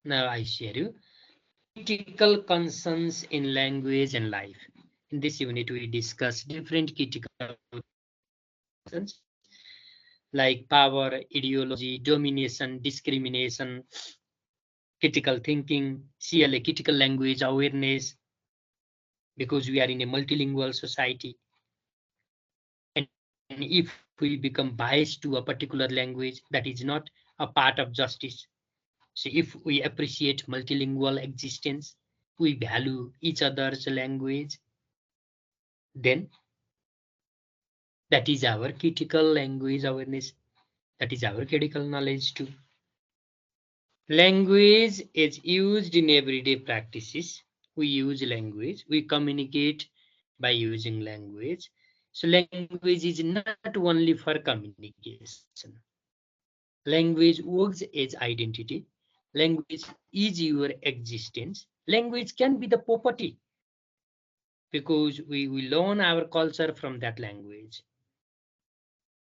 Now I share you critical concerns in language and life. In this unit, we discuss different critical concerns like power, ideology, domination, discrimination, critical thinking, CLA, critical language awareness, because we are in a multilingual society. And if we become biased to a particular language, that is not a part of justice. So if we appreciate multilingual existence, we value each other's language, then that is our critical language awareness. That is our critical knowledge too. Language is used in everyday practices. We use language. We communicate by using language. So language is not only for communication. Language works as identity. Language is your existence. Language can be the property because we learn our culture from that language.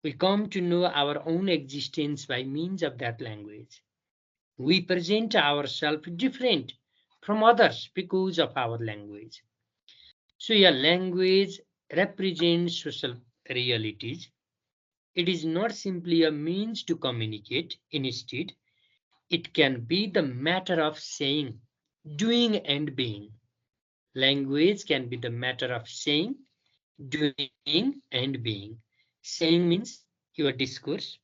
We come to know our own existence by means of that language. We present ourselves different from others because of our language. So your language represents social realities. It is not simply a means to communicate. Instead, it can be the matter of saying, doing, and being. Language can be the matter of saying, doing, and being. Saying means your discourse,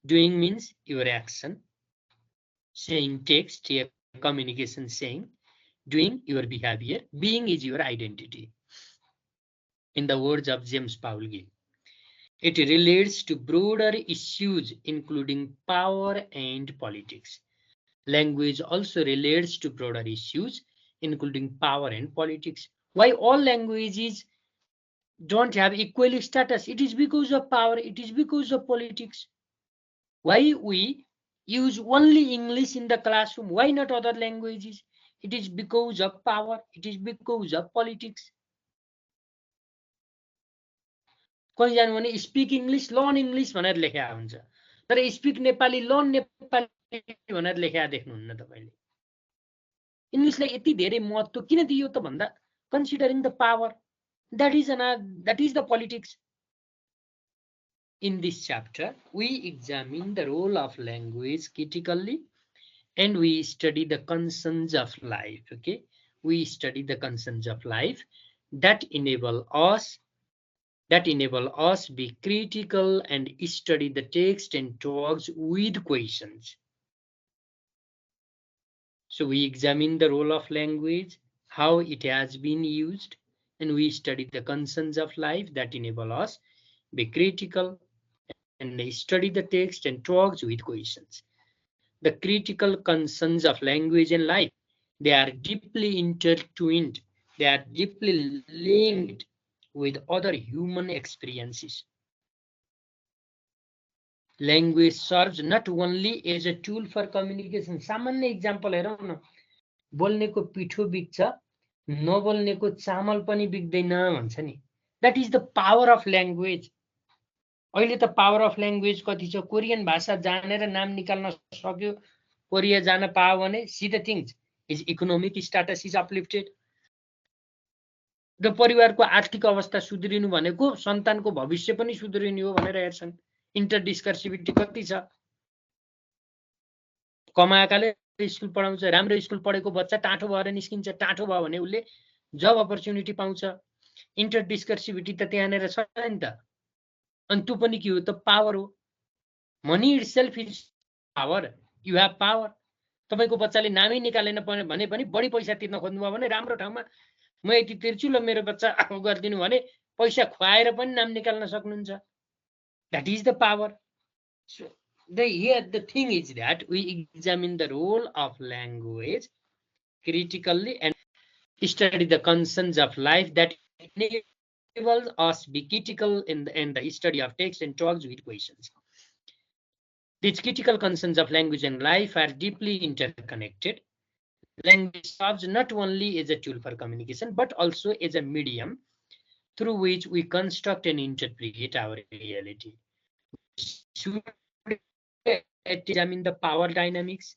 doing means your action, saying text, your communication saying, doing your behavior, being is your identity. In the words of James Powell, it relates to broader issues including power and politics. Language also relates to broader issues including power and politics. Why all languages don't have equal status? It is because of power, it is because of politics. Why we use only English in the classroom? Why not other languages? It is because of power, it is because of politics. कहीँ जानु भने speak English learn English भनेर लेखा हुन्छ, तर speak Nepali learn Nepali भनेर लेखा देख्नुहुन्न तपाईँले। इङ्ग्लिसलाई यति धेरै महत्त्व किन दियो त भन्दा considering the power, that is the politics. In this chapter, we examine the role of language critically and we study the concerns of life. Okay, we study the concerns of life that enable us be critical and study the text and talks with questions. So we examine the role of language, how it has been used, and we study the concerns of life that enable us be critical and study the text and talks with questions. The critical concerns of language and life, they are deeply intertwined, they are deeply linked with other human experiences. Language serves not only as a tool for communication. सामान्य example हेरौँ न, बोल्नेको पिठो बिग्छ, नबोल्नेको चामल पनि बिग्दैन भन्छ नि. That is the power of language. अहिले त power of language कति छ? कोरियन भाषा जानेर नाम निकाल्न सक्यो, कोरिया जान पायो भने see the things, his economic status is uplifted. र परिवारको आर्थिक अवस्था सुध्रिनु भनेको सन्तानको भविष्य पनि सुध्रिनु हो भनेर हेर्छन्. इन्टरडिस्कर्सिभिटी कति छ? कमाएकाले स्कुल पढाउँछ, राम्रो स्कुल पढेको बच्चा टाठो भएर निस्किन्छ, टाठो भयो भने उसले जब अपर्च्युनिटी पाउँछ. इन्टरडिस्कर्सिभिटी त त्यहाँनिर छ नि त. अनि त्यो पनि के हो त? पावर हो. Money itself is power. You have power. तपाईँको बच्चाले नामै निकालेन भने पनि बढी पैसा तिर्न खोज्नुभयो भने राम्रो ठाउँमा म यति तिर्छु ल मेरो बच्चा गरिदिनु भने पैसा खुवाएर पनि नाम निकाल्न सक्नुहुन्छ. That is the power. So the thing is that we examine the role of language critically and study the concerns of life that enables us be critical in the study of text and talks with questions. These critical concerns of language and life are deeply interconnected. Language serves not only as a tool for communication, but also as a medium through which we construct and interpret our reality. Should examine the power dynamics.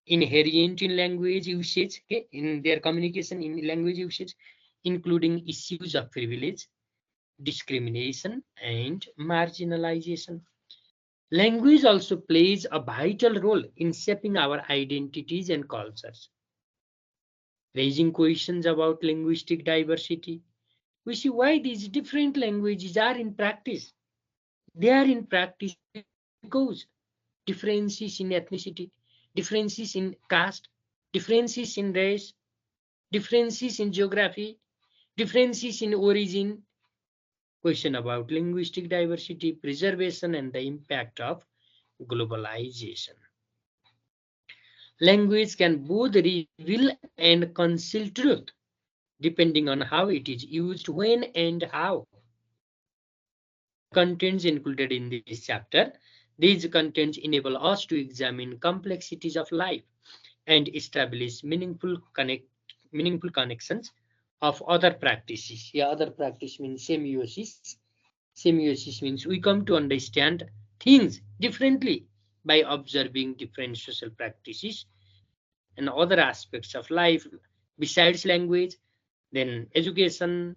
inherent in language usage, okay, in their communication in language usage, including issues of privilege, discrimination, and marginalization. Language also plays a vital role in shaping our identities and cultures, raising questions about linguistic diversity. We see why these different languages are in practice. They are in practice because differences in ethnicity, differences in caste, differences in race, differences in geography, differences in origin, question about linguistic diversity, preservation, and the impact of globalization. Language can both reveal and conceal truth, depending on how it is used, when, and how. Contents included in this chapter. These contents enable us to examine complexities of life and establish meaningful connections of other practices. Yeah, other practice means semiosis. Semiosis means we come to understand things differently by observing different social practices and other aspects of life besides language, then education,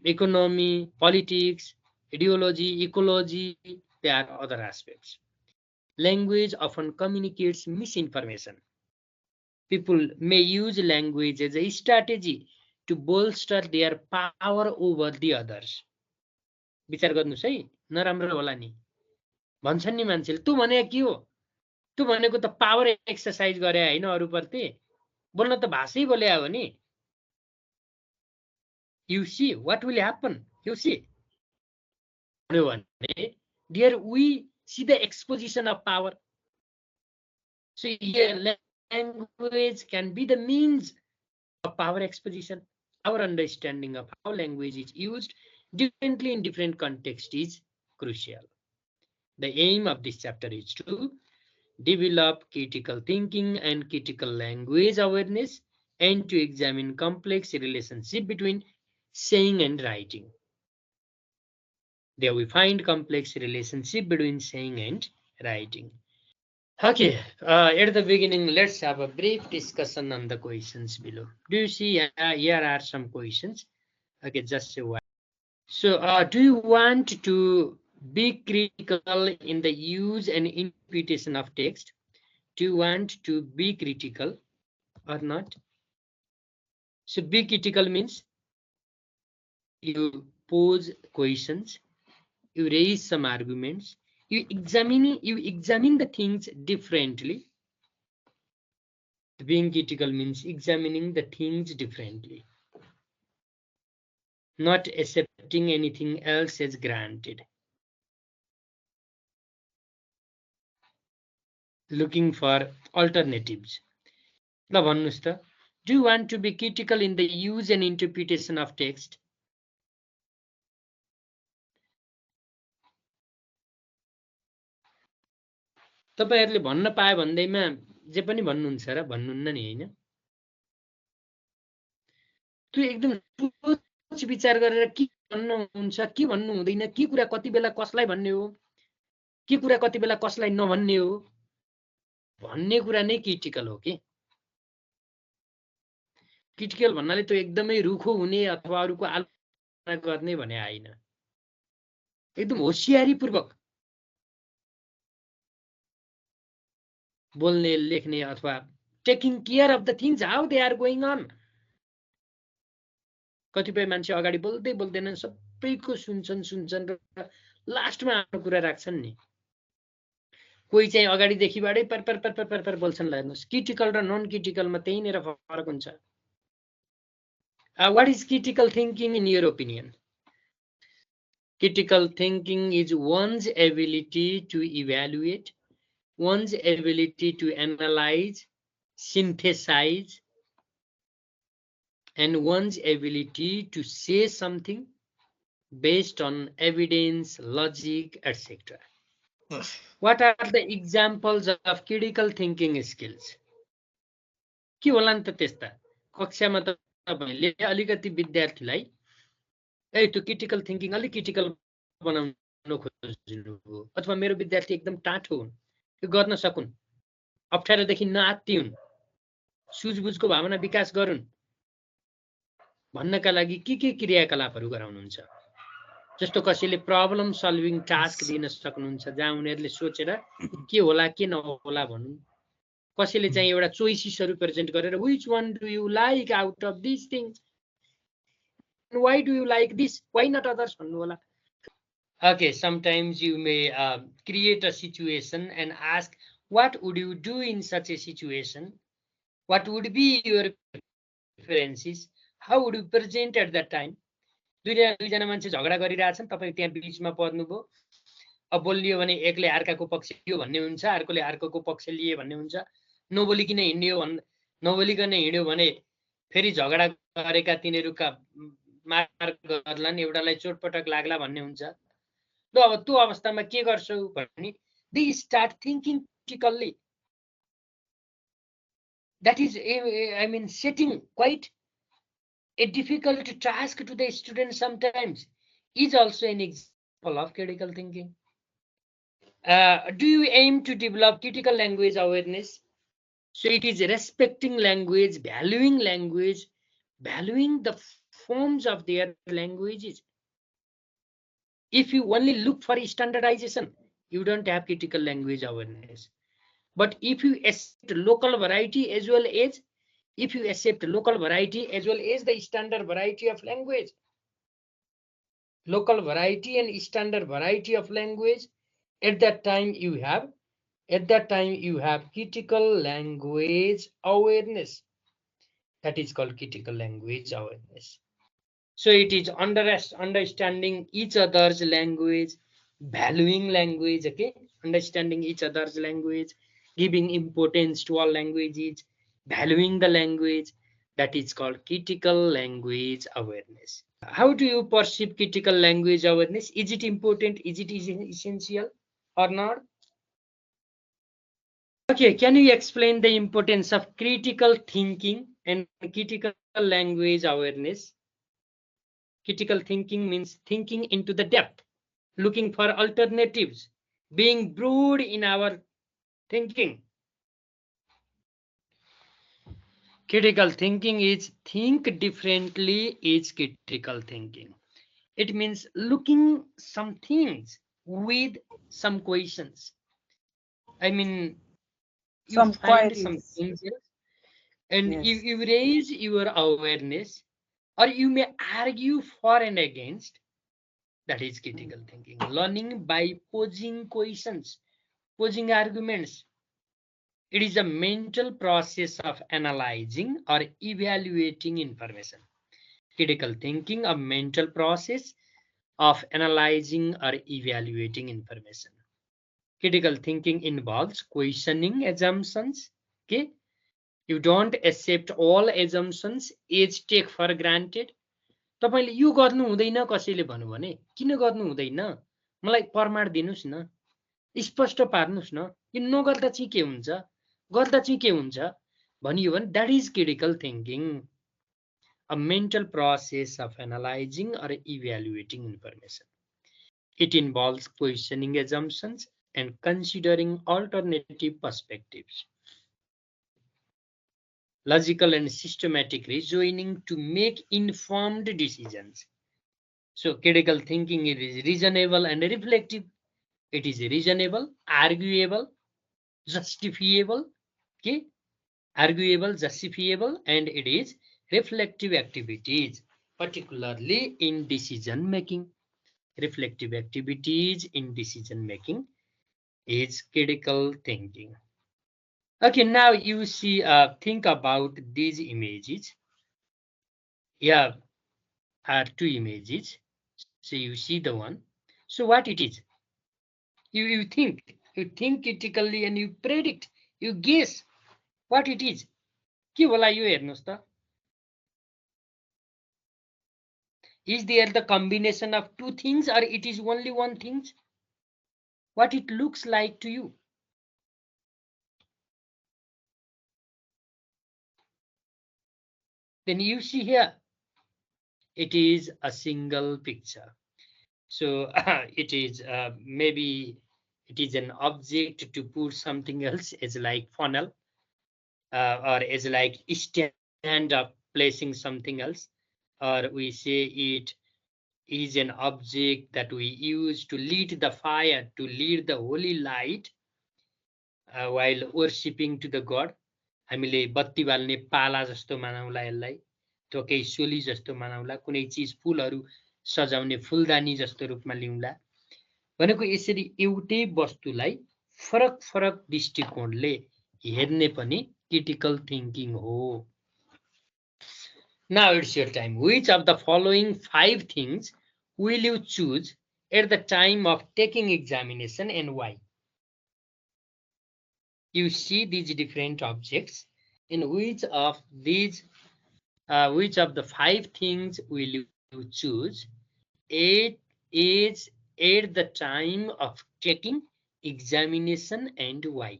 economy, politics, ideology, ecology, there are other aspects. Language often communicates misinformation. People may use language as a strategy to bolster their power over the others. विचार गर्नुस् है, नराम्रो होला नि भन्छन् नि मान्छेले, तँ भने के हो, तँ भनेको त पावर एक्सरसाइज गरे हैन अरूप्रति, बोल्न त भाषै बोले हो नि. You see what will happen, you see. There we see the exposition of power. So here language can be the means of power exposition. Our understanding of how language is used differently in different contexts is crucial. The aim of this chapter is to develop critical thinking and critical language awareness, and to examine complex relationship between saying and writing. There we find complex relationship between saying and writing. Okay, at the beginning, let's have a brief discussion on the questions below. Do you see here are some questions? Okay, just say one. So, do you want to be critical in the use and interpretation of text? Do you want to be critical or not? So, be critical means you pose questions, you raise some arguments, you examine the things differently. Being critical means examining the things differently, not accepting anything else as granted. Looking for alternatives. ल भन्नुस् त, do you want to be critical in the use and interpretation of text? तपाईहरुले भन्न पाए भन्दैमा जे पनि भन्नुहुन्छ र भन्नुहुन्न नि हैन? त्यो एकदम सोच विचार गरेर के भन्नुहुन्छ, के भन्नु हुँदैन, के कुरा कति बेला कसलाई भन्ने हो, के कुरा कति बेला कसलाई नभन्ने हो भन्ने कुरा नै क्रिटिकल हो के. क्रिटिकल भन्नाले त्यो एकदमै रुखो हुने अथवा अरूको आलोचना गर्ने भने हैन. एकदम होशियारीपूर्वक बोल्ने, लेख्ने अथवा taking care of the things how they are going on. कतिपय मान्छे अगाडि बोल्दै बोल्दैनन्, सबैको सुन्छन् र लास्टमा आफ्नो कुरा राख्छन् नि. कोही चाहिँ अगाडिदेखिबाटै पर बोल्छन्. ल हेर्नुस्, क्रिटिकल र नन क्रिटिकलमा त्यहीँनिर फरक हुन्छ. What is critical thinking in your opinion? Critical thinking is one's ability to evaluate, one's ability to analyze, synthesize, and one's ability to say something based on evidence, logic, etc. What are the examples of critical thinking skills? के होला नि त त्यस्ता? कक्षामा त तपाईले अलिकति विद्यार्थीलाई ए त्यो क्रिटिकल थिंकिङ अलि क्रिटिकल बनाउन खोज्नु हो, अथवा मेरो विद्यार्थी एकदम टाठो हुन्, यो गर्न सकुन्, अप्ठ्यारोदेखि नआत्ति हुन्, सुझबुझको भावना विकास गरून् भन्नका लागि के क्रियाकलापहरू गराउनुहुन्छ? जस्तो कसैले प्रब्लम सल्भिङ टास्क दिन सक्नुहुन्छ जहाँ उनीहरूले सोचेर के होला के नहोला भनुन्। कसैले चाहिँ एउटा चोइसेसहरू प्रेजेन्ट गरेर which one do you like out of these things, why do you like this, why not others भन्नु होला। Okay, sometimes you may create a situation and ask what would you do in such a situation, what would be your preferences, how would you present at that time। दुईजना मान्छे झगडा गरिरहेछन्, तपाईँ त्यहाँ बिचमा पर्नुभयो, अब बोलियो भने एकले अर्काको पक्ष लियो भन्ने हुन्छ, अर्कोले अर्कोको पक्ष लिए भन्ने हुन्छ, नबोलिकन हिँड्यो भने फेरि झगडा गरेका तिनीहरूका मार गर्लान्, एउटालाई चोटपटक लाग्ला भन्ने हुन्छ। ल अब त्यो अवस्थामा के गर्छौ भने they start thinking critically. That is, I mean, setting quite a difficult task to the student sometimes is also an example of critical thinking. Do you aim to develop critical language awareness? So it is respecting language, valuing the forms of their languages. If you only look for standardization, you don't have critical language awareness. But if you accept local variety as well as the standard variety of language, local variety and standard variety of language, at that time you have critical language awareness. That is called critical language awareness. So it is understanding each other's language, valuing language, okay? Understanding each other's language, giving importance to all languages, valuing the language. That is called critical language awareness. How do you perceive critical language awareness? Is it important? Is it essential or not? Okay, can you explain the importance of critical thinking and critical language awareness? Critical thinking means thinking into the depth, looking for alternatives, being broad in our thinking. Critical thinking is think differently is critical thinking. It means looking some things with some questions. I mean, you some find queries. some things and Yes. you raise your awareness, or you may argue for and against. That is critical thinking. Learning by posing questions, posing arguments. It is a mental process of analyzing or evaluating information. Critical thinking, a mental process of analyzing or evaluating information. Critical thinking involves questioning assumptions. Okay, you don't accept all assumptions as take for granted. तपाईले यो गर्नु हुँदैन कसैले भन्नु भने किन गर्नु हुँदैन, मलाई प्रमाण दिनुस् न, स्पष्ट पार्नुस् न, यो नगर्दा चाहिँ के हुन्छ, गर्दा चाहिँ के हुन्छ भनियो भने that is critical thinking, a mental process of analyzing or evaluating information. It involves questioning assumptions and considering alternative perspectives. Logical and systematic reasoning to make informed decisions. So critical thinking is reasonable and reflective. It is reasonable, arguable, justifiable, okay? Arguable, justifiable, and it is reflective activities, particularly in decision making. Reflective activities in decision making is critical thinking. Okay, now you see, think about these images. Yeah, are two images. So you see the one. So what it is? You think critically and you predict, you guess what it is. के होला यो हेर्नुस् त? Is there the combination of two things or it is only one thing? What it looks like to you? Then you see here, it is a single picture. So it is maybe It is an object to put something else as like funnel, or as like stand up placing something else, or we say it is an object that we use to lead the fire, to lead the holy light, while worshipping to the god. हामीले बत्ती बाल्ने पाला जस्तो मानौला यसलाई, त्यो केही सोली जस्तो मानौला, कुनै चिज फुलहरू सजाउने फुलदानी जस्तो रूपमा लिउँला। भनेको यसरी एउटै वस्तुलाई फरक फरक दृष्टिकोणले हेर्ने पनि क्रिटिकल थिङ्किङ हो। Now it's your time. Which of the following 5 things will you choose at the time of taking examination and why? You see these different objects. In which of the 5 things will you choose? It is at the time of taking examination and why?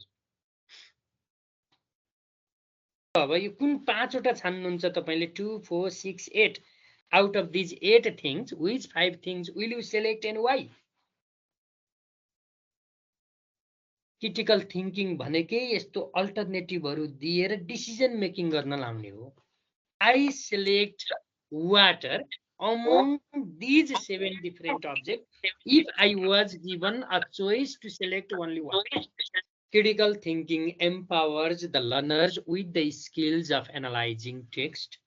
अब यो कुन 5 वटा छान्नुहुन्छ तपाईले? 2 4 6 8 out of these 8 things, which 5 things will you select and why? Critical thinking भनेकै यस्तो अल्टरनेटिभहरू दिएर decision making गर्न लाउने हो। I select water among these 7 different objects if I was given a choice to select only one. Critical thinking empowers the learners with the skills of analyzing text.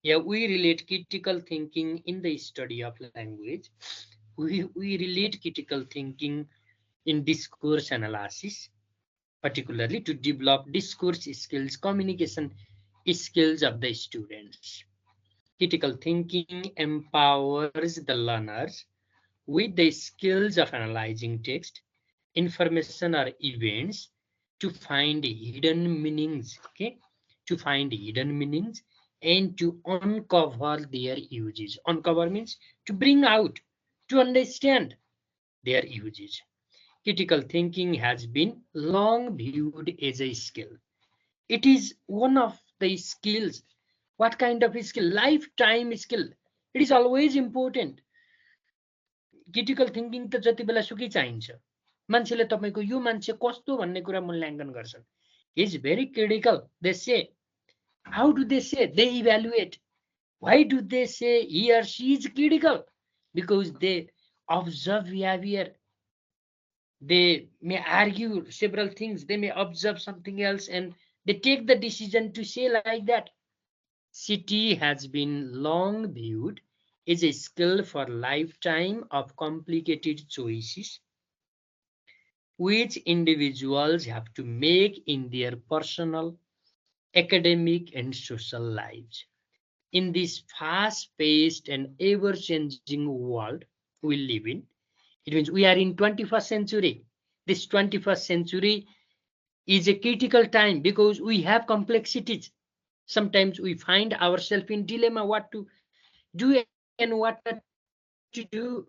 Yeah, we relate critical thinking in the study of language. We relate critical thinking in discourse analysis, particularly to develop discourse skills, communication skills of the students. Critical thinking empowers the learners with the skills of analyzing text, information or events to find hidden meanings, okay? To find hidden meanings and to uncover their uses. Uncover means to bring out, to understand their uses. Critical thinking has been long viewed as a skill. It is one of the skills. What kind of skill? Lifetime skill. It is always important. Critical thinking त जति बेला सुकै चाहिन्छ। मान्छेले तपाईको यो मान्छे कस्तो भन्ने कुरा मूल्याङ्कन गर्छन्। He is very critical. They say, how do they say? They evaluate. Why do they say he or she is critical? Because they observe behavior. They may argue several things. They may observe something else and they take the decision to say like that. CT has been long viewed as a skill for lifetime of complicated choices which individuals have to make in their personal, academic, and social lives. In this fast-paced and ever-changing world we live in, it means we are in 21st century. This 21st century is a critical time because we have complexities. Sometimes we find ourselves in dilemma what to do and what not to do.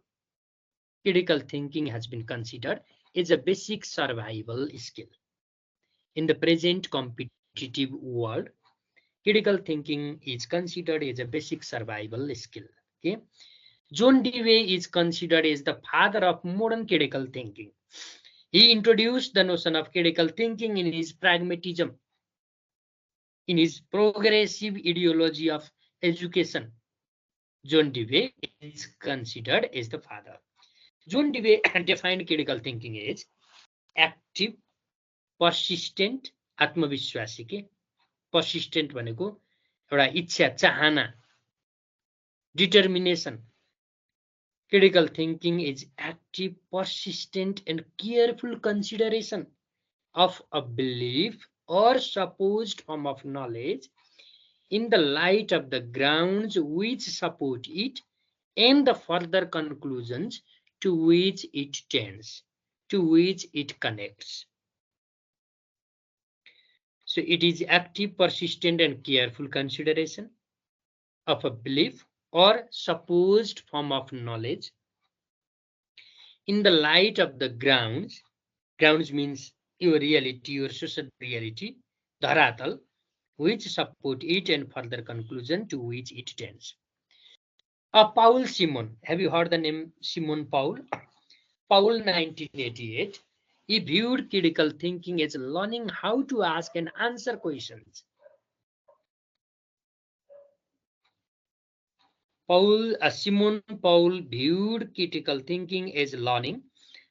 Critical thinking has been considered as a basic survival skill. In the present competitive world, critical thinking is considered as a basic survival skill. Okay? John Dewey is considered as the father of modern critical thinking. He introduced the notion of critical thinking in his pragmatism, in his progressive ideology of education. John Dewey is considered as the father. John Dewey defined critical thinking as active, persistent, आत्मविश्वासी के persistent भनेको एउटा इच्छा, चाहना, determination. Critical thinking is active, persistent, and careful consideration of a belief or supposed form of knowledge in the light of the grounds which support it and the further conclusions to which it tends, to which it connects. So it is active, persistent, and careful consideration of a belief or supposed form of knowledge in the light of the grounds. Grounds means your reality, your social reality, dharatal, which support it and further conclusion to which it tends. Paul Simon. Have you heard the name Simon Paul? Paul, 1988. He viewed critical thinking as learning how to ask and answer questions. Simon Paul viewed critical thinking as learning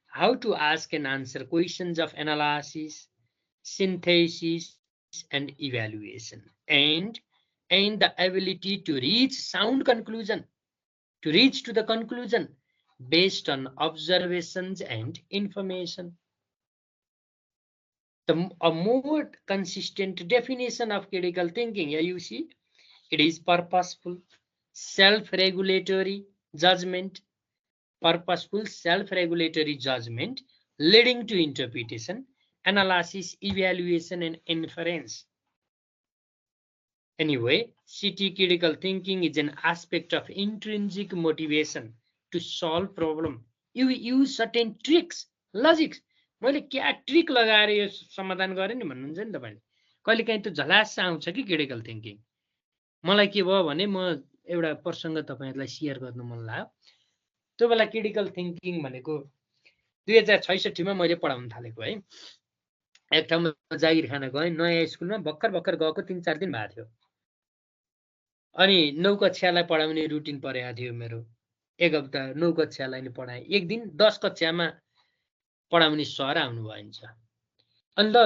how to ask and answer questions of analysis, synthesis, and evaluation, and the ability to reach sound conclusion, to reach to the conclusion based on observations and information. A more consistent definition of critical thinking, here you see, it is purposeful, self-regulatory judgment, self-regulatory judgment leading to interpretation, analysis, evaluation, and inference. Anyway, CT critical thinking is an aspect of intrinsic motivation to solve problem. You use certain tricks, logics. मैले क्या trick लगाएर यो समाधान गरेँ नि भन्नुहुन्छ नि तपाईले। कहिलेकाहीँ त्यो झलास आउँछ कि क्रिटिकल थिंकिङ। मलाई के भयो भने म एउटा प्रसंग तपाईहरुलाई शेयर गर्न मन लाग्यो। त्यो बेला क्रिटिकल थिंकिङ भनेको 2066 मा मैले पढाउन थालेको है। एक ठाउँमा जागिर खान गएँ, नयाँ स्कुलमा भर्खर गएको 3-4 दिन भएको थियो। अनि 9 कक्षालाई पढाउने रुटिन परेको थियो मेरो। एक हप्ता 9 कक्षालाई नि पढाएँ। एक दिन 10 कक्षामा पढाउने सर आउनु भएछ। अनि ल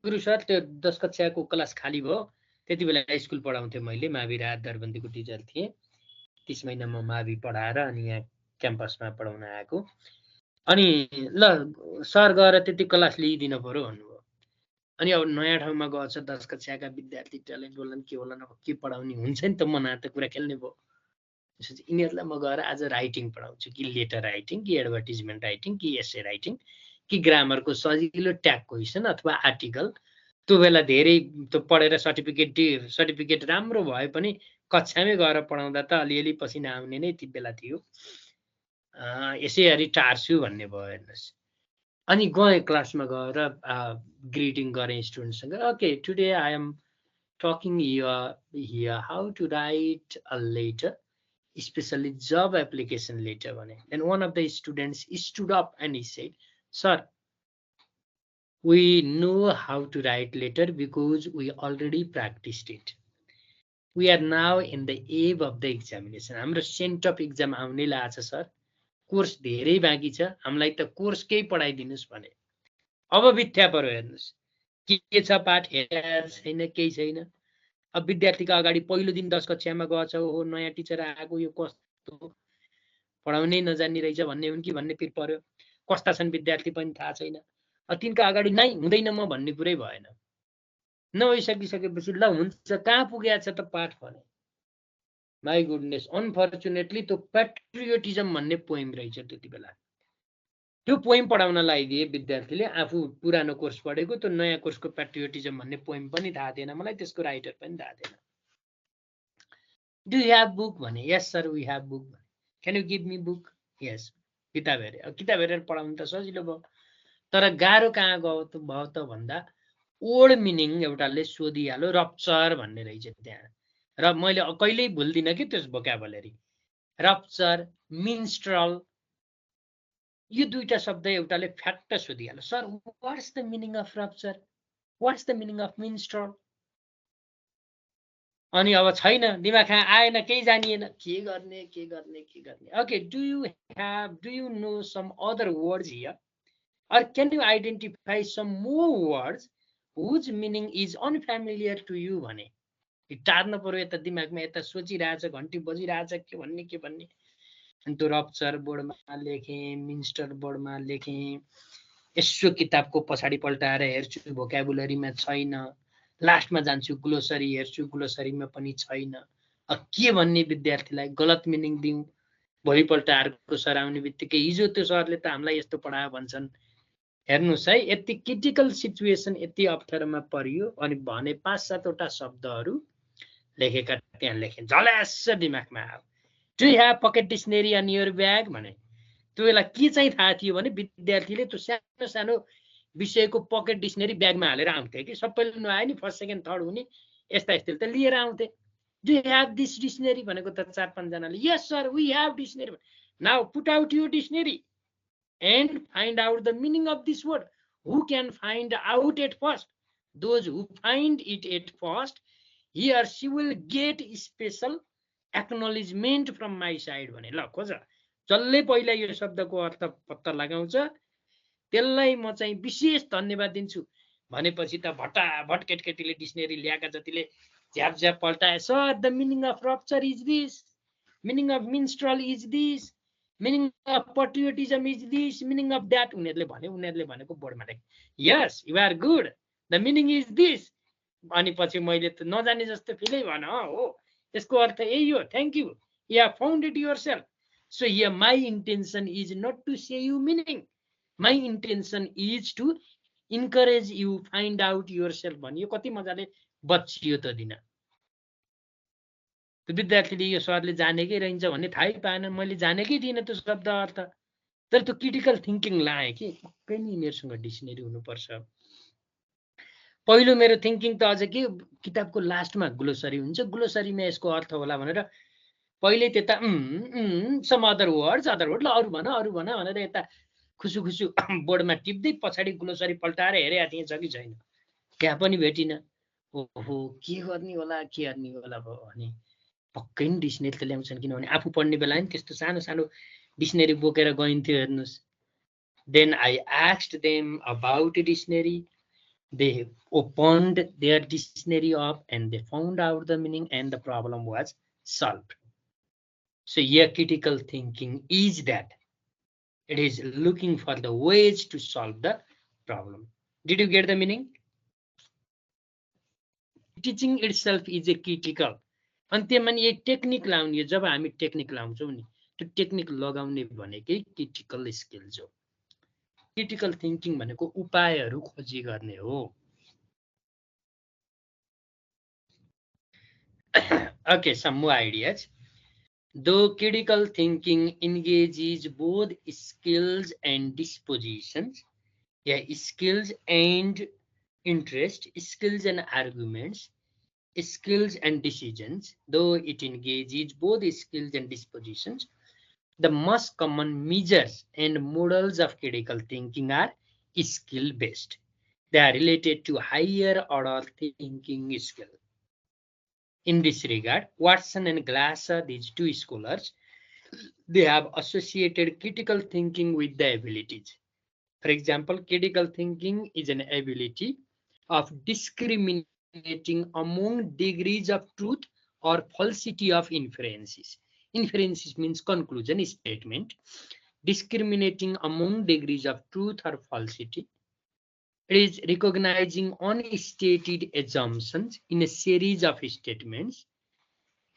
गुरु सर त्यो 10 कक्षाको क्लास खाली भयो। त्यति बेला स्कुल पढाउँथे मैले, मावि रात दरबन्दीको टिचर थिए। 30 महिना म मावि पढाएर अनि यहाँ क्याम्पसमा पढाउन आएको। अनि ल सर गएर त्यति क्लास लिइदिन पर्यो भन्नुभयो। अनि अब नयाँ ठाउँमा गएछ 10 कक्षाका विद्यार्थी ट्यालेन्ट होलान् के होलान्, अब के पढाउने हुन्छ नि त, मना त कुरा खेल्ने भयो। त्यसपछि यिनीहरूलाई म गएर आज राइटिङ पढाउँछु कि लेटर राइटिङ कि एडभर्टिजमेन्ट राइटिङ कि एसे राइटिङ कि ग्रामरको सजिलो ट्याग क्वेसन अथवा आर्टिकल। त्यो बेला धेरै त्यो पढेर सर्टिफिकेट राम्रो भए पनि कक्षामै गएर पढाउँदा त अलिअलि पसिना आउने नै ती बेला थियो। यसैगरी टार्छु भन्ने भयो हेर्नुहोस्। अनि गएँ क्लासमा गएर ग्रिटिङ गरेँ स्टुडेन्टसँग। Okay, today I am talking here how to write a letter, especially job application letter भने। And one of the students stood up and he said, "Sir, we know how to write letter because we already practiced it. We are now in the eve of the examination." हाम्रो saint of exam आउने लाग्छ sir, course धेरै बाँकी छ, हामीलाई त course केही पढाइदिनुस् भने। अब बित्थ्या पर्यो हेर्नुस्, के छ पाठ हेरेर छैन, केही छैन। अब विद्यार्थीको अगाडि पहिलो दिन 10 कक्षामा गएछ, हो नयाँ टिचर आएको, यो कस्तो पढाउनै नजान्ने रहेछ भन्ने हुन् कि भन्ने पिर पर्यो। कस्ता छन् विद्यार्थी पनि थाहा छैन। तिनका अगाडि नै हुँदैन म भन्ने कुरै भएन। नभइसकिसकेपछि ल हुन्छ, कहाँ पुगेको छ त पाठ भने। माई गुडनेस, अनफर्चुनेटली त्यो प्याट्रियोटिजम भन्ने पोइम रहेछ त्यति बेला। त्यो पोइम पढाउन लगाइदिए विद्यार्थीले। आफू पुरानो कोर्स पढेको, त्यो नयाँ कोर्सको प्याट्रियोटिजम भन्ने पोइम पनि थाहा थिएन मलाई, त्यसको राइटर पनि थाहा थिएन। डु यु ह्याभ बुक भने। Yes sir we have book भने। Can you give me book? Yes. किताब हेरे। अब किताब हेरेर पढाउनु त सजिलो भयो, तर गाह्रो कहाँ गयो त भयो त भन्दा ओल्ड मिनिङ एउटाले सोधिहाल्यो, रप्चर भन्ने रहेछ त्यहाँ। र मैले कहिल्यै भुल्दिनँ कि त्यस भोकाबुलरी। रप्चर, मिन्स्ट्रल, यो दुईटा शब्द एउटाले फ्याक्ट सोधिहाल्यो, sir what's the meaning of rupture, what's the meaning of minstrel. अनि अब छैन, दिमागमा आएन, केही जानिएन, के गर्ने। Okay, do you know some other words here, or can you identify some more words whose meaning is unfamiliar to you भने। टार्न पर्यो, यता दिमागमा यता सोचिरहेछ, घन्टी बजिरहेछ, के भन्ने। अनि त्यो रप्चर बोर्डमा लेखेँ, मिन्स्टर बोर्डमा लेखेँ। यसो किताबको पछाडि पल्टाएर हेर्छु, भोकाबुलरीमा छैन। लास्टमा जान्छु ग्लोसरी हेर्छु, ग्लोसरीमा पनि छैन। के भन्ने विद्यार्थीलाई गलत मिनिङ दिउँ। भोलिपल्ट अर्को सर आउने बित्तिकै हिजो त्यो सरले त हामीलाई यस्तो पढायो भन्छन्। हेर्नुस् है, यति क्रिटिकल सिचुएसन, यति अप्ठ्यारोमा परियो। अनि भने 5-7 वटा शब्दहरू लेखेका त्यहाँ लेखेँ, झल्यास दिमागमा आयो। Do you have pocket dictionary on your bag भने। त्यो बेला के चाहिँ थाहा थियो भने विद्यार्थीले त्यो सानो सानो विषयको पकेट डिक्सनरी ब्यागमा हालेर आउँथे कि। सबैले नआए नि, फर्स्ट सेकेन्ड थर्ड हुने यस्ता त लिएर आउँथे। Do you have this dictionary भनेको त 4-5 जनाले yes sir we have dictionary. Now put out your dictionary. and find out the meaning of this word. Who can find out at first? Those who find it at first, he or she will get special acknowledgement from my side भने ल खोज जसले पहिला यो शब्दको अर्थ पत्ता लगाउँछ त्यसलाई म चाहिँ विशेष धन्यवाद दिन्छु भनेपछि त भटाभट केटकेटीले डिक्सनरी ल्याएका जतिले झ्याप झ्याप पल्टाए sir the meaning of rupture is this meaning of minstrel is this meaning of patriotism is this meaning of that उनीहरूले भनेको बोर्डमा लेख yes you are good the meaning is this अनि पछि मैले त नजाने जस्तो फिलै भन हो यसको अर्थ यही हो thank you you have found it yourself so here my intention is not to say you meaning my intention is to encourage you find out yourself भनियो कति मजाले बचियो त दिन विद्यार्थीले यो सरले जानेकै रहन्छ भन्ने थाहै पाएन मैले जानेकै थिइनँ त्यो शब्द अर्थ तर त्यो क्रिटिकल थिङ्किङ लाएँ कि पक्कै नि मेरोसँग डिक्सनरी हुनुपर्छ पहिलो मेरो थिङ्किङ त अझ के किताबको लास्टमा ग्लोसरी हुन्छ ग्लोसरीमा यसको अर्थ होला भनेर पहिले त्यता सम अदर वर्ड ल अरू भन भनेर यता खुसु खुसु बोर्डमा टिप्दै पछाडि ग्लोसरी पल्टाएर हेरेको थिएँ छ कि छैन त्यहाँ पनि भेटिनँ ओहो के गर्ने होला भने पक्कै नि डिक्सनरी त ल्याउँछन् किनभने आफू पढ्ने बेला नि त्यस्तो सानो सानो डिक्सनरी बोकेर गइन्थ्यो हेर्नुहोस् then I asked them about dictionary they opened their dictionary up and they found out the meaning and the problem was solved. So here critical thinking is that it is looking for the ways to solve the problem. Did you get the meaning? Teaching itself is a critical. अन्त्यमा नि यही technique लाउने जब हामी technique लाउँछौँ नि त्यो technique लगाउने भनेकै क्रिटिकल स्किल्स हो critical thinking भनेको उपायहरू खोजी गर्ने हो okay some more ideas though critical thinking engages both skills and dispositions skills and interest skills and arguments skills and decisions though it engages both skills and dispositions the most common measures and models of critical thinking are skill-based. They are related to higher order thinking skill. In this regard, Watson and Glasser, these two scholars, they have associated critical thinking with the abilities. For example, critical thinking is an ability of discriminating among degrees of truth or falsity of inferences. Inferences means conclusion, statement. Discriminating among degrees of truth or falsity. It is recognizing unstated assumptions in a series of statements.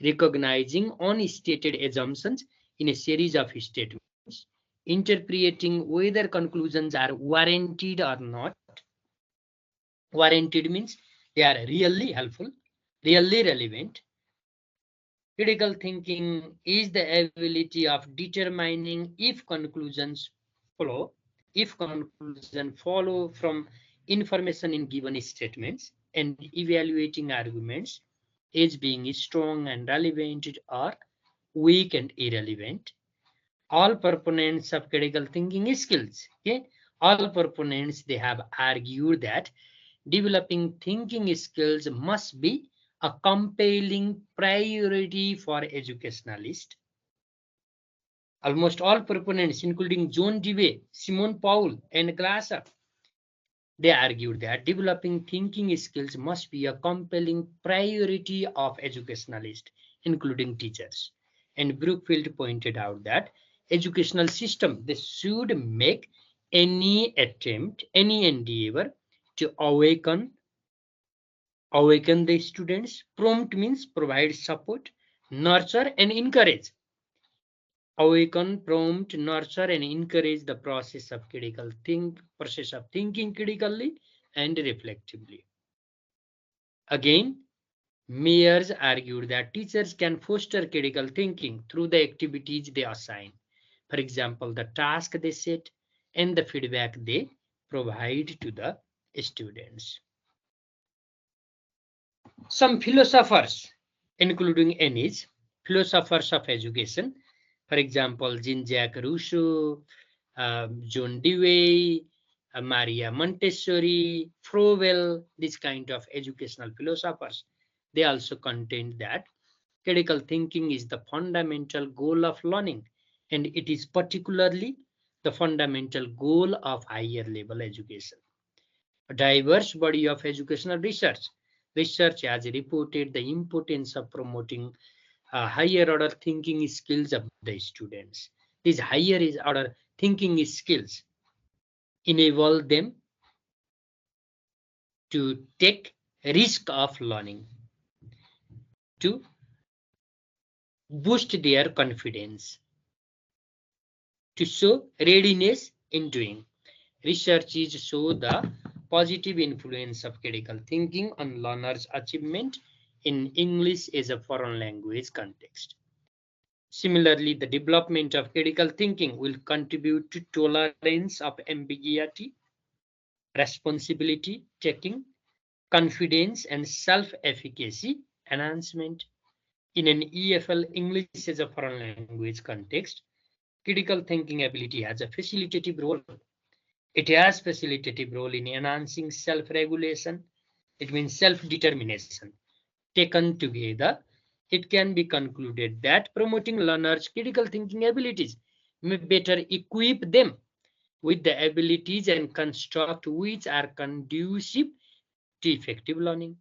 Recognizing unstated assumptions in a series of statements. Interpreting whether conclusions are warranted or not. Warranted means they are really helpful, really relevant. Critical thinking is the ability of determining if conclusions follow from information in given statements and evaluating arguments as being strong and relevant or weak and irrelevant. All proponents of critical thinking skills, all proponents, they have argued that developing thinking skills must be a compelling priority for educationalists. Almost all proponents, including John Dewey, Simon Powell, and Glasser, they argued that developing thinking skills must be a compelling priority of educationalists, including teachers. And Brookfield pointed out that educational system, they should make any attempt, any endeavor to awaken the students. Prompt means provide support, nurture, and encourage. Awaken, prompt, nurture, and encourage the process of thinking critically and reflectively. Again, Mayers argued that teachers can foster critical thinking through the activities they assign. For example, the task they set and the feedback they provide to the students. Some philosophers, including Ennis, philosophers of education, for example, Jean-Jacques Rousseau, John Dewey, Maria Montessori, Froebel, this kind of educational philosophers. They also contend that critical thinking is the fundamental goal of learning, and it is particularly the fundamental goal of higher level education. A diverse body of educational research has reported the importance of promoting higher order thinking skills of the students. These higher order thinking skills enable them to take risk of learning, to boost their confidence, to show readiness in doing. Researches show the positive influence of critical thinking on learners' achievement in English as a foreign language context. Similarly, the development of critical thinking will contribute to tolerance of ambiguity, responsibility taking, confidence, and self-efficacy enhancement. In an EFL English as a foreign language context, critical thinking ability has a facilitative role. It has facilitative role in enhancing self-regulation. It means self-determination. Taken together, it can be concluded that promoting learners' critical thinking abilities may better equip them with the abilities and construct which are conducive to effective learning.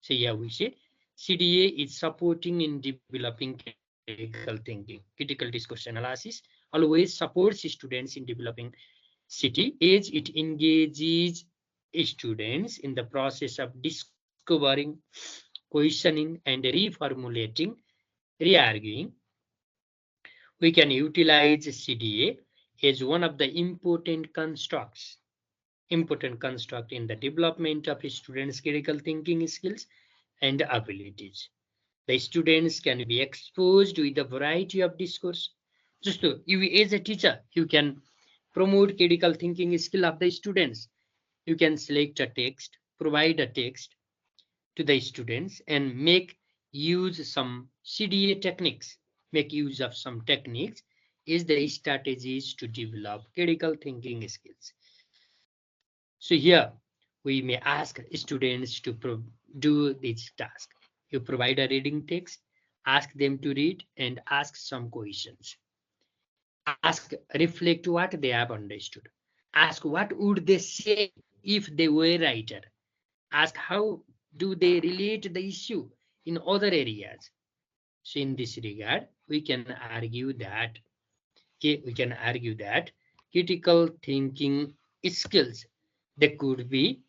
So here we say CDA is supporting in developing critical thinking. Critical discourse analysis always supports students in developing CT as it engages students in the process of discovering, questioning, and reformulating, re-arguing. We can utilize CDA as one of the important construct in the development of students' critical thinking skills and abilities. The students can be exposed with a variety of discourse. Just to, you as a teacher, you can promote critical thinking skill of the students. You can select a text, provide a text to the students, and make use some CDA techniques. Make use of some techniques is the strategies to develop critical thinking skills. So here we may ask students to do this task. You provide a reading text, ask them to read and ask some questions. Ask, reflect what they have understood. Ask what would they say if they were writer. Ask how do they relate the issue in other areas. So in this regard, we can argue that critical thinking skills they could be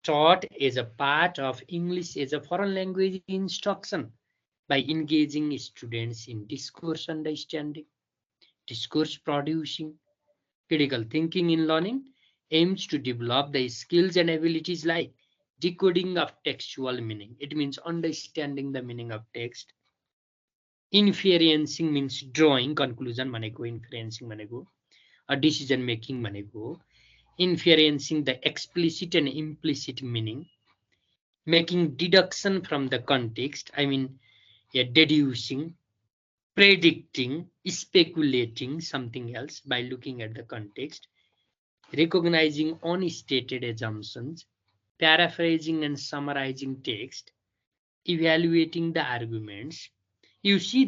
taught as a part of English as a foreign language instruction by engaging students in discourse understanding, discourse producing. Critical thinking in learning aims to develop the skills and abilities like decoding of textual meaning. It means understanding the meaning of text. Inferencing means drawing conclusion भनेको inferencing भनेको a decision making भनेको inferencing the explicit and implicit meaning, making deduction from the context, deducing, predicting, speculating something else by looking at the context, recognizing unstated assumptions, paraphrasing and summarizing text, evaluating the arguments. You see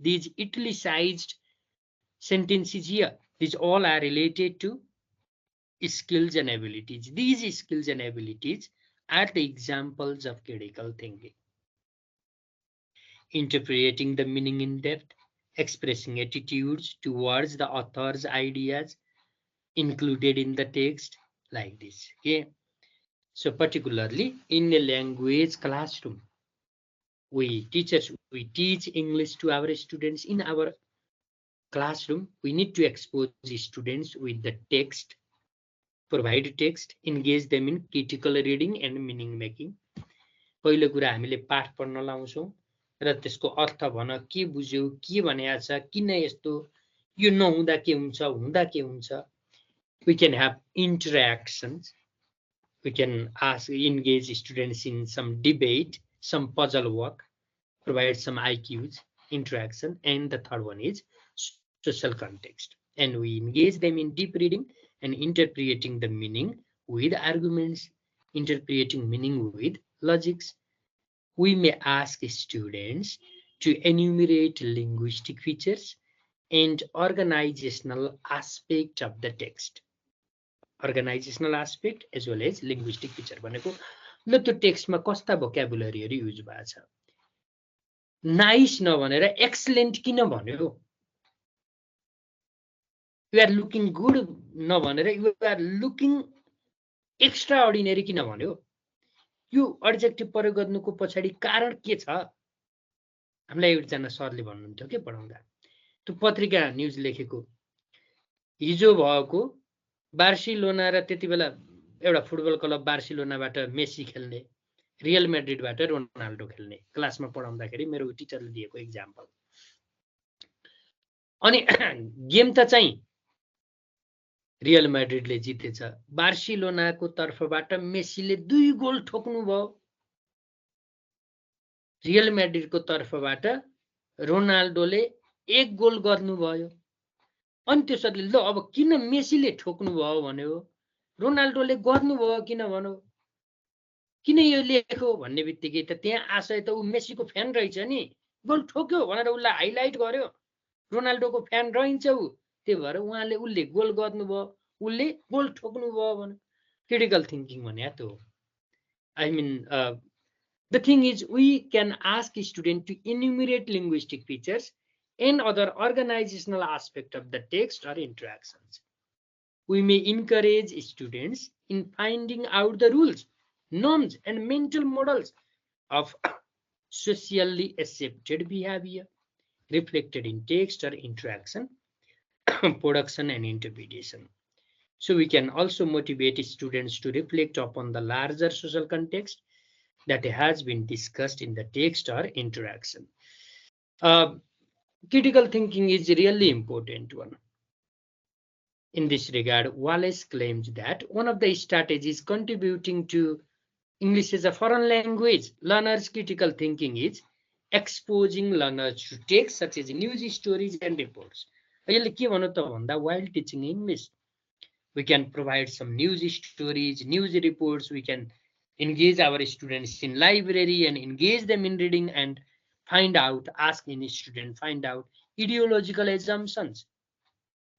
these italicized sentences here. These all are related to skills and abilities. These skills and abilities are the examples of critical thinking. Interpreting the meaning in depth, expressing attitudes towards the author's ideas included in the text, like this. Okay. So particularly in a language classroom, we teach English to our students in our classroom. We need to expose the students with the text, provide text, engage them in critical reading and meaning making. पहिलो कुरा हामीले पाठ पढ्न लाउँछौं र त्यसको अर्थ भन के बुझ्यौ के भनेको छ किन यस्तो यो नहुँदा के हुन्छ हुँदा के हुन्छ. We can have interactions. We can engage students in some debate, some puzzle work, provide some IQs, interaction, and the third one is social context. and we engage them in deep reading and interpreting the meaning with arguments, interpreting meaning with logics. We may ask students to enumerate linguistic features and organizational aspect of the text. Organizational aspect as well as linguistic feature भनेको ल त्यो टेक्स्टमा कस्ता भोक्याबुलरीहरू use भएको छ, nice नभनेर excellent किन भन्यो, you are looking good नभनेर you are looking extraordinary किन भन्यो, यो एडजेक्टिभ प्रयोग गर्नुको पछाडि कारण के छ। हामीलाई एकजना सरले भन्नुहुन्थ्यो के पढाउँदा, त्यो पत्रिका न्युज लेखेको हिजो भएको बार्सिलोना र त्यति बेला एउटा फुटबल क्लब बार्सिलोनाबाट मेसी खेल्ने, रियल म्याड्रिडबाट रोनाल्डो खेल्ने क्लासमा पढाउँदाखेरि मेरो टिचरले दिएको इक्जाम्पल। अनि गेम त चाहिँ रियल म्याड्रिडले जितेछ, बार्सिलोनाको तर्फबाट मेसीले 2 गोल ठोक्नुभयो, रियल म्याड्रिडको तर्फबाट रोनाल्डोले 1 गोल गर्नुभयो। अनि त्यसरी ल अब किन मेसीले ठोक्नुभयो भन्यो, रोनाल्डोले गर्नुभयो किन भन्यो, किन यो लेख्यो भन्ने बित्तिकै त त्यहाँ आशय त ऊ मेसीको फ्यान रहेछ नि, गोल ठोक्यो भनेर उसलाई हाइलाइट गर्यो, रोनाल्डोको फ्यान रहन्छ ऊ, त्यही भएर उसले गोल गर्नुभयो, उसले गोल ठोक्नुभयो भन्यो। क्रिटिकल थिङ्किङ भने त्यो हो। आई मिन the thing is we can ask student to enumerate linguistic features and other organizational aspect of the text or interactions. We may encourage students in finding out the rules, norms, and mental models of socially accepted behavior reflected in text or interaction, production, and interpretation. So we can also motivate students to reflect upon the larger social context that has been discussed in the text or interaction. Critical thinking is a really important one. In this regard, Wallace claims that one of the strategies contributing to English as a foreign language learners' critical thinking is exposing learners to texts such as news stories and reports. While teaching English, we can provide some news stories, news reports, we can engage our students in library and engage them in reading and find out, ask any student, find out ideological assumptions.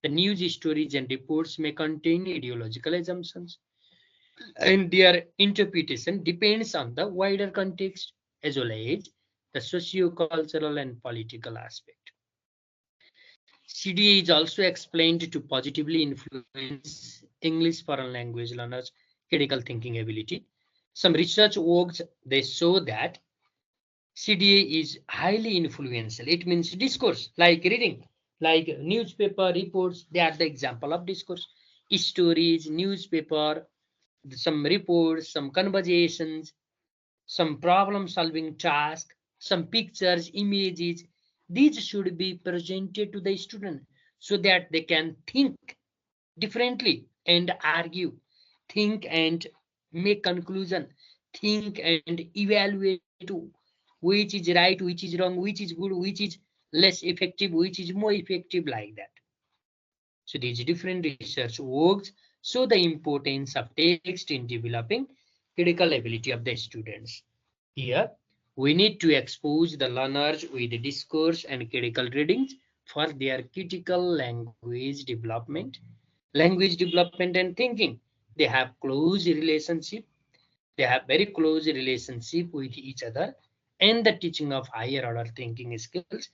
The news stories and reports may contain ideological assumptions, and their interpretation depends on the wider context as well as the socio-cultural and political aspect. CDA is also explained to positively influence English foreign language learners' critical thinking ability. Some research works, they show that CDA is highly influential. It means discourse, like reading, like newspaper reports, they are the example of discourse. Stories, newspaper, some reports, some conversations, some problem-solving task, some pictures, images, these should be presented to the student so that they can think differently and argue, think and make conclusion, think and evaluate which is right, which is wrong, which is good, which is less effective, which is more effective, like that. So these different research works show the importance of text in developing critical ability of the students. Here, we need to expose the learners with discourse and critical readings for their critical language development and thinking. They have close relationship. They have very close relationship with each other, and the teaching of higher order thinking skills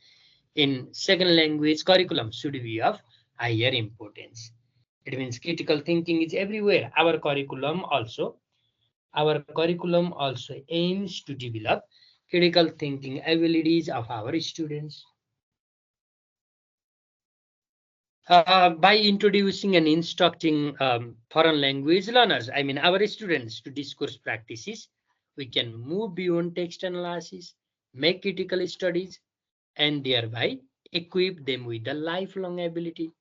in second language curriculum should be of higher importance. It means critical thinking is everywhere. Our curriculum also aims to develop critical thinking abilities of our students. By introducing and instructing foreign language learners, I mean our students, to discourse practices, we can move beyond text analysis, make critical studies, and thereby equip them with the lifelong ability.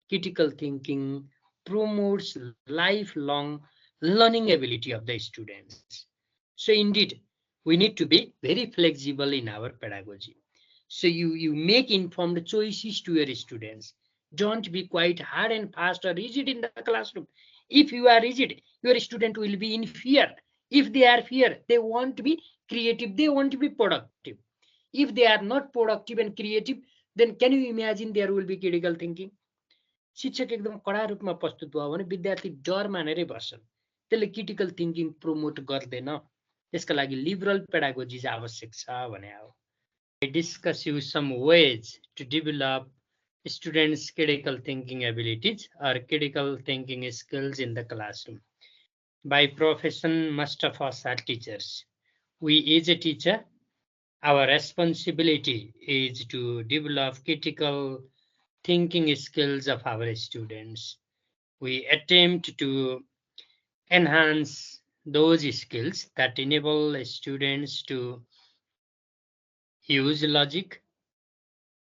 Critical thinking promotes lifelong learning ability of the students. So indeed, we need to be very flexible in our pedagogy. So you make informed choices to your students. Don't be quite hard and fast or rigid in the classroom. If you are rigid, your student will be in fear. If they are fear, they won't be creative, they won't be productive. If they are not productive and creative, then can you imagine there will be critical thinking? शिक्षक एकदम कडा रूपमा प्रस्तुत भयो भने विद्यार्थी डर मानेरै बस्छन्, त्यसले क्रिटिकल थिङ्किङ प्रमोट गर्दैन। त्यसका लागि लिबरल पेडागोजी आवश्यक छ भने हो। I discuss you some ways to develop students' critical thinking abilities or critical thinking skills in the classroom. By profession, most of us are teachers. We, as a teacher, our responsibility is to develop critical thinking skills of our students. We attempt to enhance those skills that enable students to use logic,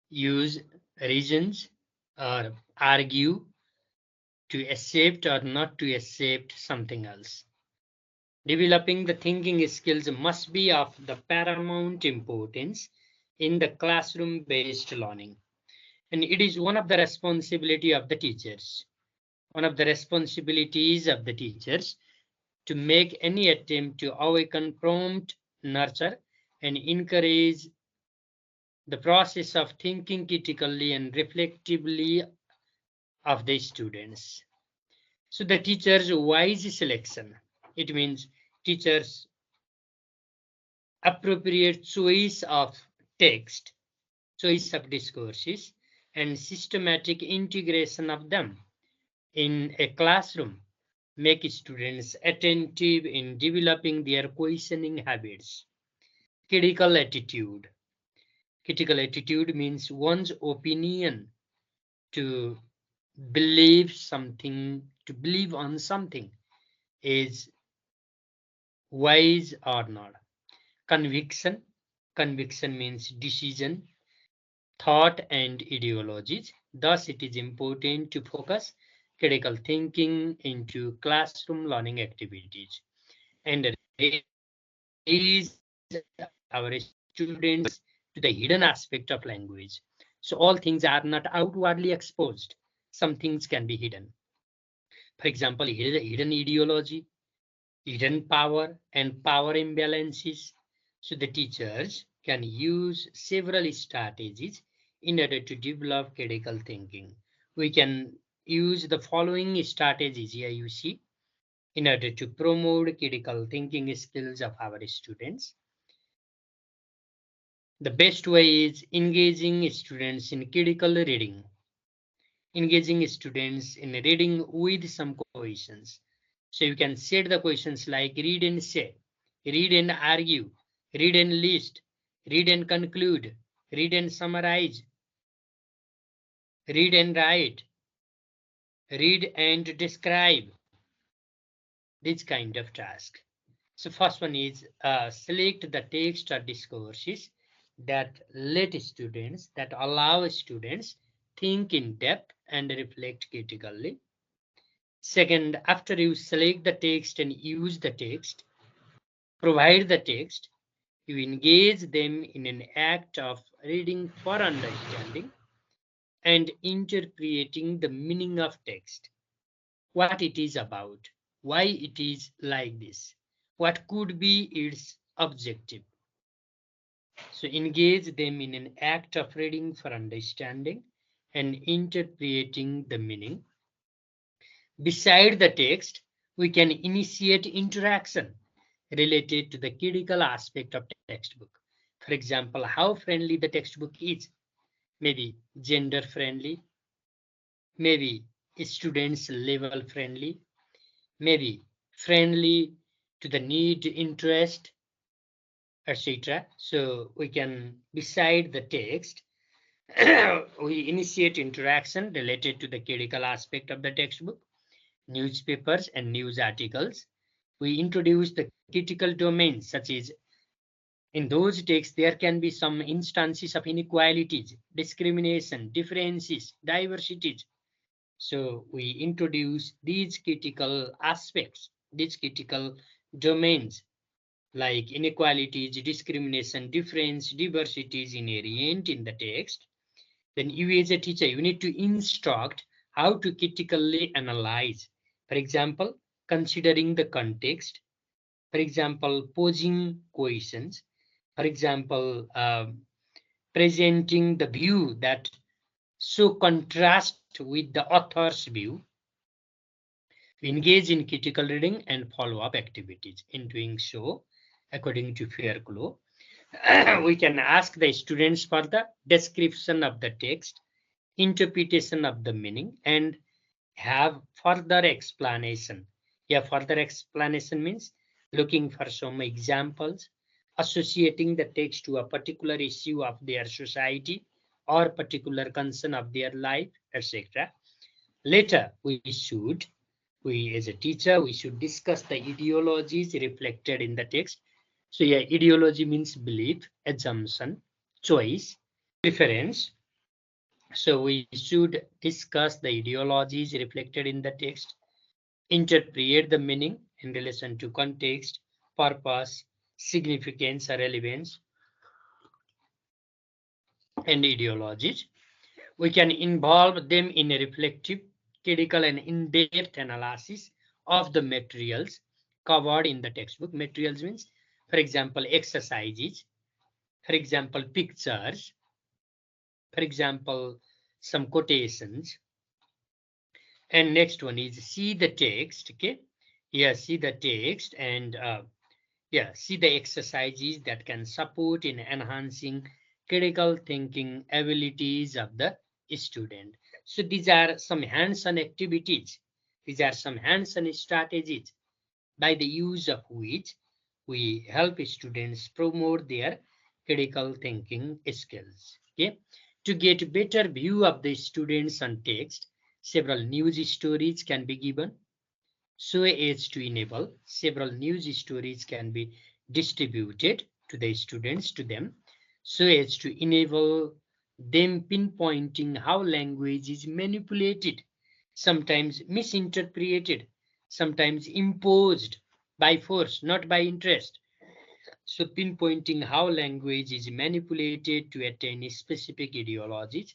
use reasons, or argue to accept or not to accept something else. Developing the thinking skills must be of the paramount importance in the classroom-based learning. And it is one of the responsibility of the teachers. One of the responsibilities of the teachers to make any attempt to awaken, prompt, nurture, and encourage the process of thinking critically and reflectively of the students. So the teacher's wise selection, it means teachers' appropriate choice of text, choice of discourses, and systematic integration of them in a classroom make students attentive in developing their questioning habits. Critical attitude. Critical attitude means one's opinion to believe something, to believe on something is wise or not. Conviction. Conviction means decision, thought, and ideologies. Thus, it is important to focus critical thinking into classroom learning activities and raise our students to the hidden aspect of language. So all things are not outwardly exposed. Some things can be hidden. For example, hidden ideology, hidden power, and power imbalances. So the teachers can use several strategies in order to develop critical thinking. We can use the following strategies here you see in order to promote critical thinking skills of our students. The best way is engaging students in critical reading. Engaging students in reading with some questions. So you can set the questions like read and say, read and argue, read and list, read and conclude, read and summarize, read and write, read and describe. This kind of task. So first one is select the text or discourses that allow students think in depth and reflect critically. Second, after you select the text and use the text, provide the text, you engage them in an act of reading for understanding and interpreting the meaning of text, what it is about, why it is like this, what could be its objective. So engage them in an act of reading for understanding and interpreting the meaning. Beside the text, we can initiate interaction related to the critical aspect of textbook. For example, how friendly the textbook is. Maybe gender friendly, maybe students level friendly, maybe friendly to the need, interest, etc. So we can, beside the text, we initiate interaction related to the critical aspect of the textbook, newspapers and news articles. We introduce the critical domains, such as in those texts, there can be some instances of inequalities, discrimination, differences, diversities. So we introduce these critical aspects, these critical domains like inequalities, discrimination, difference, diversities inherent in the text. Then you as a teacher, you need to instruct how to critically analyze. For example, considering the context. For example, posing questions. For example, presenting the view that so contrast with the author's view. We engage in critical reading and follow-up activities. In doing so, according to Fairclough, we can ask the students for the description of the text, interpretation of the meaning, and have further explanation. Yeah, further explanation means looking for some examples, associating the text to a particular issue of their society or particular concern of their life, etc. Later, we as a teacher, we should discuss the ideologies reflected in the text. So yeah, ideology means belief, assumption, choice, preference. So we should discuss the ideologies reflected in the text, interpret the meaning in relation to context, purpose, significance, or relevance, and ideologies. We can involve them in a reflective, critical, and in-depth analysis of the materials covered in the textbook. Materials means, for example, exercises, for example, pictures, for example, some quotations. And next one is see the text. Okay, yeah, see the text and yeah, see the exercises that can support in enhancing critical thinking abilities of the student. So these are some hands-on activities. These are some hands-on strategies by the use of which we help students promote their critical thinking skills. Okay, to get better view of the students on text, several news stories can be given so as to enable several news stories can be distributed to the students to them so as to enable them pinpointing how language is manipulated, sometimes misinterpreted, sometimes imposed by force, not by interest. So pinpointing how language is manipulated to attain specific ideologies.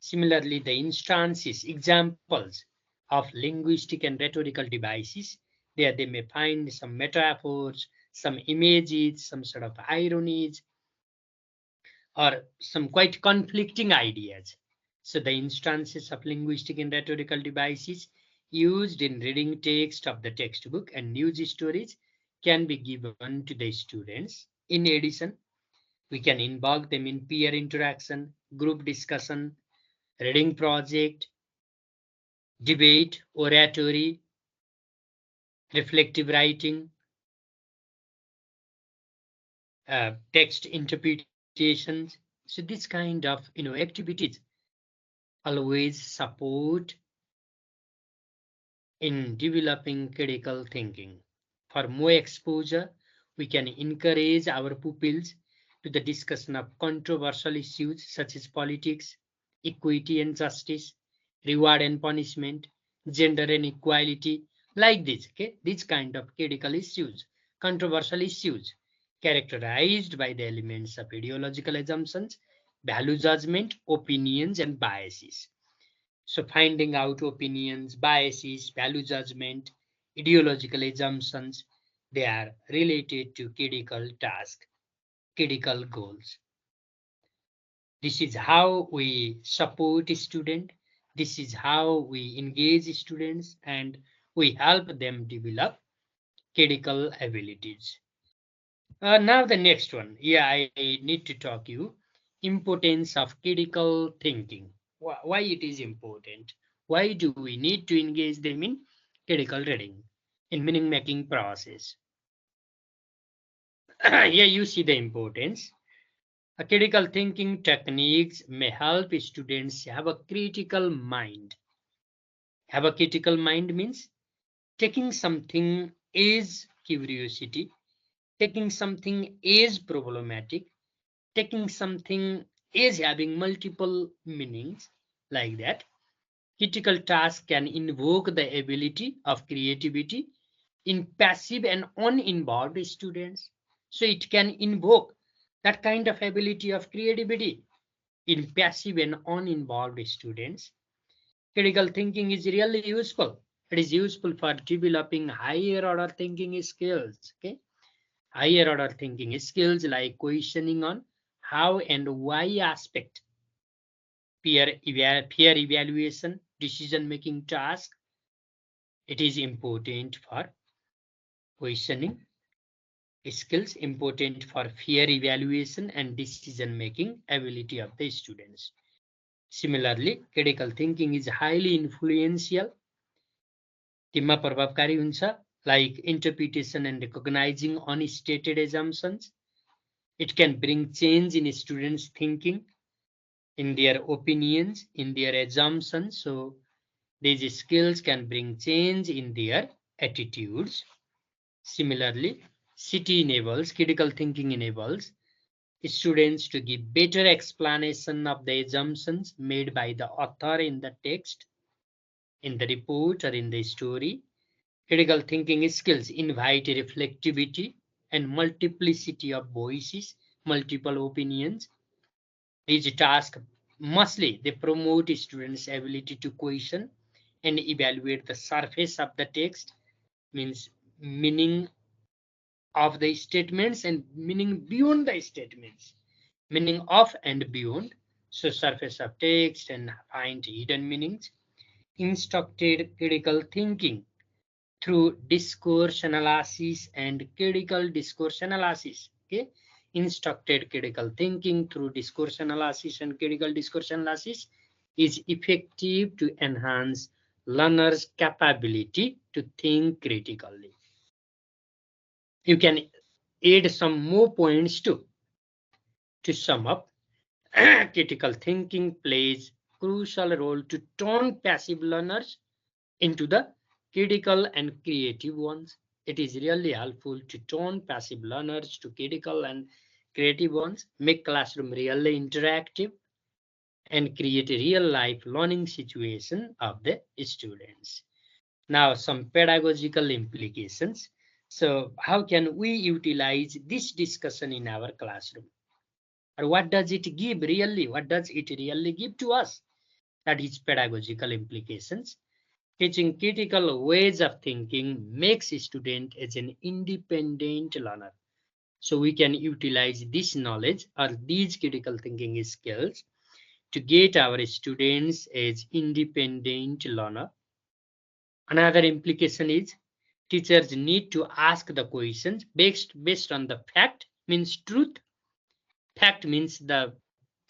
Similarly, the instances, examples of linguistic and rhetorical devices, there they may find some metaphors, some images, some sort of ironies, or some quite conflicting ideas. So the instances of linguistic and rhetorical devices used in reading text of the textbook and news stories can be given to the students. In addition, we can involve them in peer interaction, group discussion, reading project, debate, oratory, reflective writing, text interpretations. So this kind of activities always support in developing critical thinking. For more exposure, we can encourage our pupils to the discussion of controversial issues such as politics, equity and justice, reward and punishment, gender and equality, like this. Okay, these kind of critical issues, controversial issues, characterized by the elements of ideological assumptions, value judgment, opinions, and biases. So finding out opinions, biases, value judgment, ideological assumptions, they are related to critical task, critical goals. This is how we support a student. This is how we engage students and we help them develop critical abilities. Now the next one. Yeah, I need to talk you importance of critical thinking. Why it is important? Why do we need to engage them in critical reading, in meaning making process? Yeah, you see the importance. Critical thinking techniques may help students have a critical mind. Have a critical mind means taking something is curiosity, taking something is problematic, taking something is having multiple meanings, like that. Critical task can invoke the ability of creativity in passive and uninvolved students. So it can invoke that kind of ability of creativity in passive and uninvolved students. Critical thinking is really useful. It is useful for developing higher order thinking skills. Okay, higher order thinking skills like questioning on how and why aspect, peer evaluation, decision making task. It is important for questioning skills, important for peer evaluation and decision making ability of the students. Similarly, critical thinking is highly influential, टिममा प्रभावकारी हुन्छ, like interpretation and recognizing unstated assumptions. It can bring change in students' thinking, in their opinions, in their assumptions. So these skills can bring change in their attitudes. Similarly, critical thinking enables students to give better explanation of the assumptions made by the author in the text, in the report, or in the story. Critical thinking skills invite reflectivity and multiplicity of voices, multiple opinions. These tasks mostly they promote students' ability to question and evaluate the surface of the text, means meaning of the statements and meaning beyond the statements, meaning of and beyond. So surface of text and find hidden meanings. Instructed critical thinking through discourse analysis and critical discourse analysis. Okay, instructed critical thinking through discourse analysis and critical discourse analysis is effective to enhance learners' capability to think critically. You can add some more points too. To sum up, critical thinking plays crucial role to turn passive learners into the critical and creative ones. It is really helpful to turn passive learners to critical and creative ones, make classroom really interactive, and create a real life learning situation of the students. Now, some pedagogical implications. So, how can we utilize this discussion in our classroom? Or what does it give really? What does it really give to us? That is pedagogical implications. Teaching critical ways of thinking makes a student as an independent learner. So we can utilize this knowledge or these critical thinking skills to get our students as independent learner. Another implication is teachers need to ask the questions based on the fact, means truth. Fact means the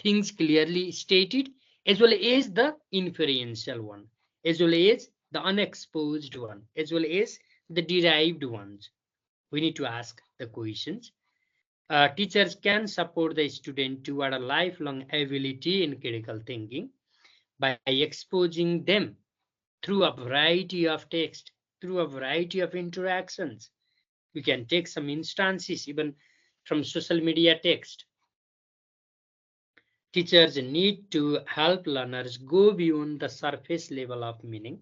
things clearly stated, as well as the inferential one, as well as the unexposed one, as well as the derived ones. We need to ask the questions. Teachers can support the student toward a lifelong ability in critical thinking by exposing them through a variety of text, through a variety of interactions. We can take some instances even from social media text. Teachers need to help learners go beyond the surface level of meaning,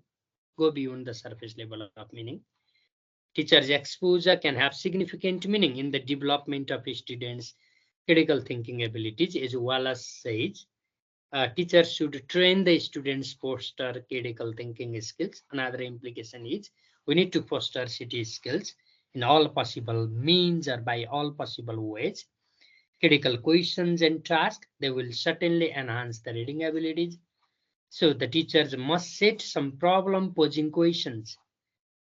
go beyond the surface level of meaning. Teachers' exposure can have significant meaning in the development of students' critical thinking abilities, as well as says. Teachers should train the students foster critical thinking skills. Another implication is we need to foster city skills in all possible means or by all possible ways. Critical questions and tasks, they will certainly enhance the reading abilities. So the teachers must set some problem posing questions,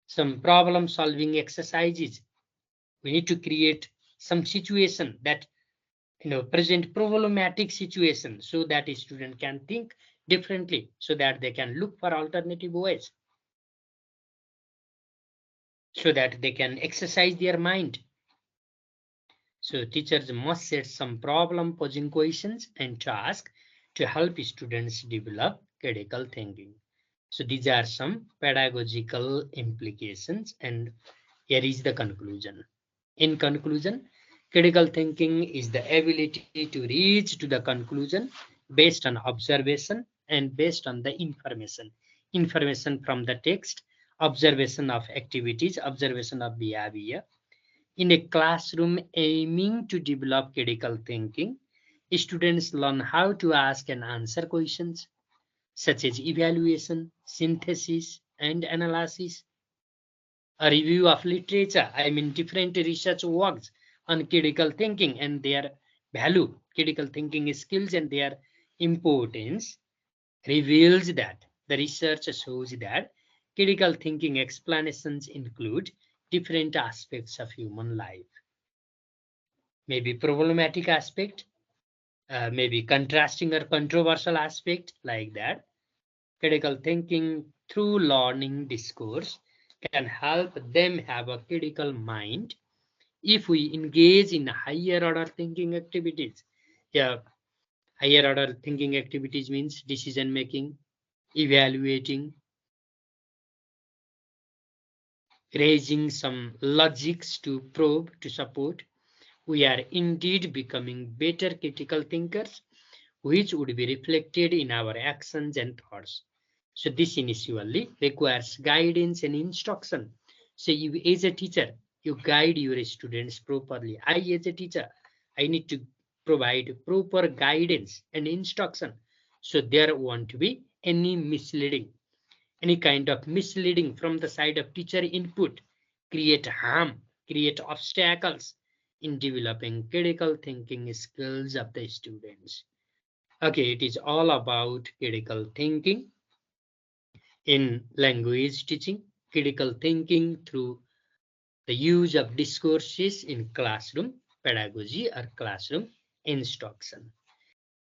some problem solving exercises. We need to create some situation that present problematic situation so that a student can think differently, so that they can look for alternative ways, so that they can exercise their mind. So teachers must set some problem posing questions and tasks to help students develop critical thinking. So these are some pedagogical implications, and here is the conclusion. In conclusion, critical thinking is the ability to reach to the conclusion based on observation and based on the information from the text, observation of activities, observation of behavior. In a classroom aiming to develop critical thinking, Students learn how to ask and answer questions, such as evaluation, synthesis, and analysis. A review of literature, different research works on critical thinking and their value, critical thinking skills and their importance, reveals that the research shows that critical thinking explanations include different aspects of human life. Maybe problematic aspect, maybe contrasting or controversial aspect, like that. Critical thinking through learning discourse can help them have a critical mind if we engage in higher order thinking activities. Yeah, higher order thinking activities means decision making, evaluating, raising some logics to probe to support. We are indeed becoming better critical thinkers, which would be reflected in our actions and thoughts. So this initially requires guidance and instruction. So you as a teacher, you guide your students properly. I as a teacher, I need to provide proper guidance and instruction. So there won't be any misleading, any kind of misleading from the side of teacher input, create harm, create obstacles in developing critical thinking skills of the students. Okay, it is all about critical thinking in language teaching, critical thinking through the use of discourses in classroom pedagogy or classroom instruction.